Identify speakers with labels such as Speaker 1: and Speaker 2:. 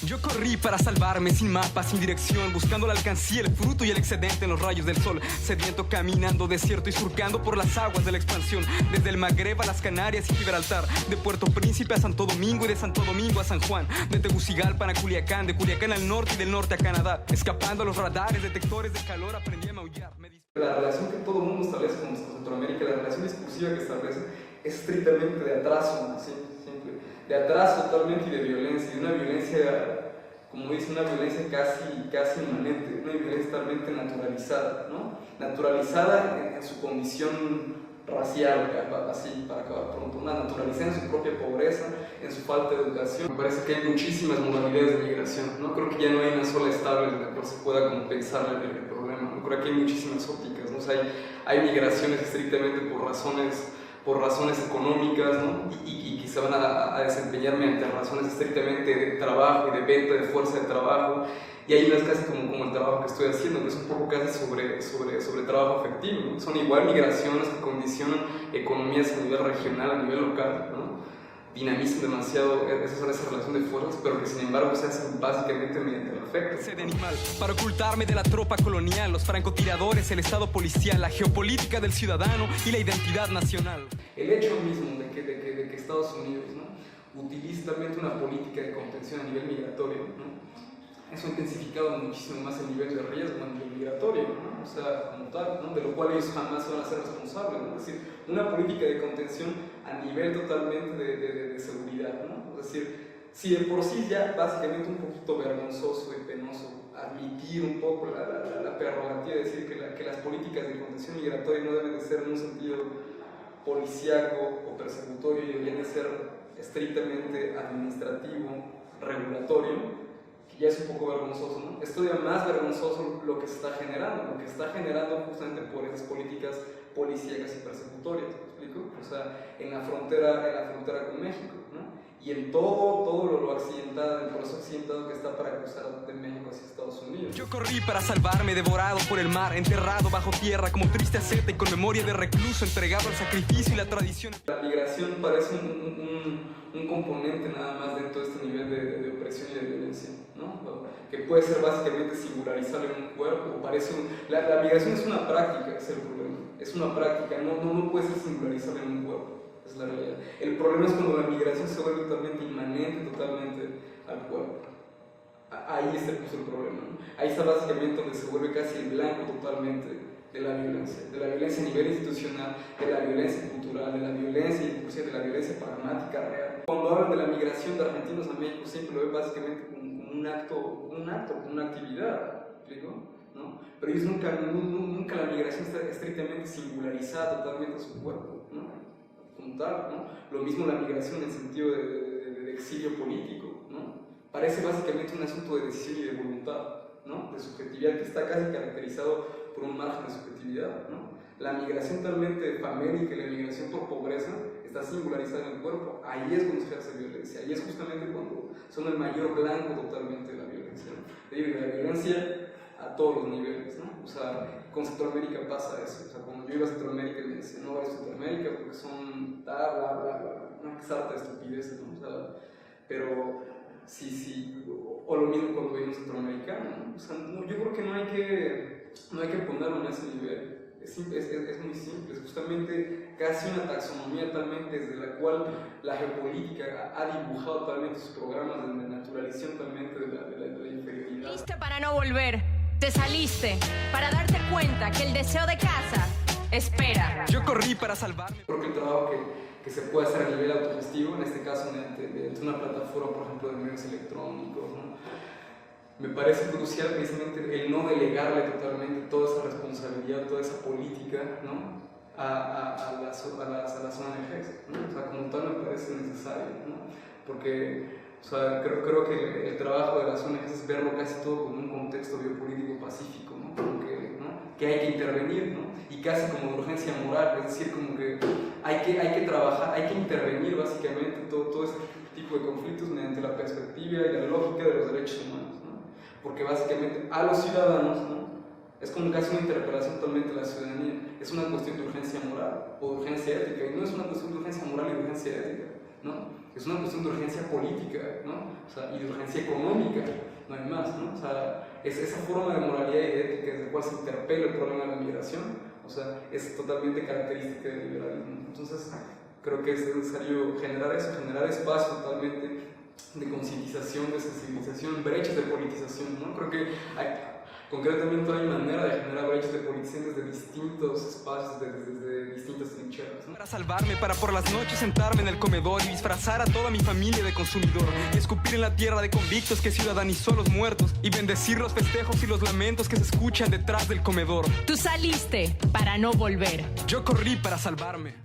Speaker 1: Yo corrí para salvarme sin mapa, sin dirección, buscando la alcancía, el fruto y el excedente en los rayos del sol, sediento caminando desierto y surcando por las aguas de la expansión, desde el Magreb a las Canarias y Gibraltar, de Puerto Príncipe a Santo Domingo y de Santo Domingo a San Juan, de Tegucigalpa a Culiacán, de Culiacán al norte y del norte a Canadá, escapando a los radares, detectores de calor, aprendí a maullar.
Speaker 2: La relación que todo el mundo establece con Centroamérica, la relación discursiva que establece, es estrictamente de atraso, ¿sí? De atraso totalmente y de violencia, y una violencia, como dice, una violencia casi inmanente, una violencia totalmente naturalizada, ¿no? Naturalizada en su condición racial, así para acabar pronto, una naturalizada en su propia pobreza, en su falta de educación. Me parece que hay muchísimas modalidades de migración, ¿no? Creo que ya no hay una sola estable en la cual se pueda compensar el problema, ¿no? Creo que hay muchísimas ópticas, ¿no? O sea, hay migraciones estrictamente por razones económicas, ¿no? y que se van a desempeñar mediante razones estrictamente de trabajo y de venta de fuerza de trabajo, y hay unas casi como el trabajo que estoy haciendo, que es un poco casi sobre trabajo efectivo, ¿no? Son igual migraciones que condicionan economías a nivel regional, a nivel local, ¿no? Dinamizan demasiado esa relación de fuerzas, pero que sin embargo se hacen básicamente mediante el afecto.
Speaker 1: De animal, para ocultarme de la tropa colonial, los francotiradores, el estado policial, la geopolítica del ciudadano y la identidad nacional.
Speaker 2: El hecho mismo de que Estados Unidos, ¿no? utiliza también una política de contención a nivel migratorio, ¿no? Eso ha intensificado muchísimo más el nivel de riesgo a nivel migratorio, ¿no? O sea, como tal, ¿no? De lo cual ellos jamás van a ser responsables, ¿no? Es decir, una política de contención a nivel totalmente de seguridad, ¿no? Es decir, si de por sí ya básicamente un poquito vergonzoso y penoso admitir un poco la prerrogativa de decir que las políticas de contención migratoria no deben de ser en un sentido policíaco o persecutorio y deberían de ser estrictamente administrativo, regulatorio, ya es un poco vergonzoso, ¿no? Es todavía más vergonzoso lo que se está generando justamente por esas políticas policíacas y persecutorias, ¿me explico? O sea, en la frontera con México, ¿no? Y en todo lo accidentado, el proceso accidentado que está para cruzar de México hacia Estados Unidos.
Speaker 1: Yo corrí para salvarme, devorado por el mar, enterrado bajo tierra como triste asceta y con memoria de recluso, entregado al sacrificio y la tradición.
Speaker 2: La migración parece un componente nada más dentro de este nivel de opresión y de violencia, ¿no? Que puede ser básicamente singularizable en un cuerpo, la migración es una práctica, es el problema, es una práctica, no puede ser singularizable en un cuerpo, es la realidad. El problema es cuando la migración se vuelve totalmente inmanente, totalmente al cuerpo. Ahí está el problema, ¿no? Ahí está básicamente donde se vuelve casi el blanco totalmente de la violencia a nivel institucional, de la violencia cultural, de la violencia inclusive de la violencia pragmática real. Cuando hablan de la migración de argentinos a México siempre lo ven básicamente como un acto, como una actividad, ¿explico? ¿No? Pero ellos nunca la migración está estrictamente singularizada totalmente a su cuerpo, ¿no? Como tal, ¿no? Lo mismo la migración en el sentido de exilio político, ¿no? Parece básicamente un asunto de decisión y de voluntad, ¿no? De subjetividad que está casi caracterizado por un margen de subjetividad, ¿no? La migración totalmente famélica y la migración por pobreza está singularizada en el cuerpo, ahí es cuando se hace violencia, ahí es justamente cuando son el mayor blanco totalmente de la violencia, ¿no? De la violencia a todos los niveles, ¿no? O sea, con Centroamérica pasa eso, o sea, cuando yo iba a Centroamérica me decían, no vayas a Centroamérica porque son bla bla bla, una sarta de estupideces, ¿no? O sea, pero sí, o lo mismo cuando vino un centroamericano, ¿no? O sea, yo creo que no hay que ponerlo en ese nivel. Es muy simple, es justamente casi una taxonomía talmente desde la cual la geopolítica ha dibujado totalmente sus programas de naturalización totalmente de la inferioridad.
Speaker 3: Listo para no volver, te saliste para darte cuenta que el deseo de casa espera.
Speaker 1: Yo corrí para salvarme.
Speaker 2: Porque el trabajo que se puede hacer a nivel autogestivo, en este caso mediante una plataforma, por ejemplo, de medios electrónicos, ¿no? Me parece crucial precisamente el no delegarle totalmente toda esa responsabilidad, toda esa política, ¿no? a las ONGs, ¿no? O sea, como tal me parece necesario, ¿no? Porque, o sea, creo que el trabajo de las ONGs es verlo casi todo como un contexto biopolítico pacífico, ¿no? Como que hay que intervenir, ¿no? Y casi como de urgencia moral, es decir, como que hay que trabajar, hay que intervenir básicamente todo ese tipo de conflictos mediante la perspectiva y la lógica de los derechos humanos, ¿no? Porque básicamente a los ciudadanos, ¿no? Es como casi una interpelación totalmente de la ciudadanía, es una cuestión de urgencia moral o de urgencia ética, y no es una cuestión de urgencia moral y de urgencia ética, ¿no? Es una cuestión de urgencia política, ¿no? O sea, y de urgencia económica, no hay más, ¿no? O sea, es esa forma de moralidad y de ética desde la cual se interpela el problema de la migración, o sea, es totalmente característica del liberalismo. Entonces, creo que es necesario generar eso, generar espacio totalmente de concientización, de sensibilización, brechas de politización, ¿no? Creo que concretamente hay manera de generar brechas de politización desde distintos espacios, desde distintas trincheras, ¿no?
Speaker 1: Para salvarme, para por las noches sentarme en el comedor y disfrazar a toda mi familia de consumidor y escupir en la tierra de convictos que ciudadanizó los muertos y bendecir los festejos y los lamentos que se escuchan detrás del comedor.
Speaker 3: Tú saliste para no volver.
Speaker 1: Yo corrí para salvarme.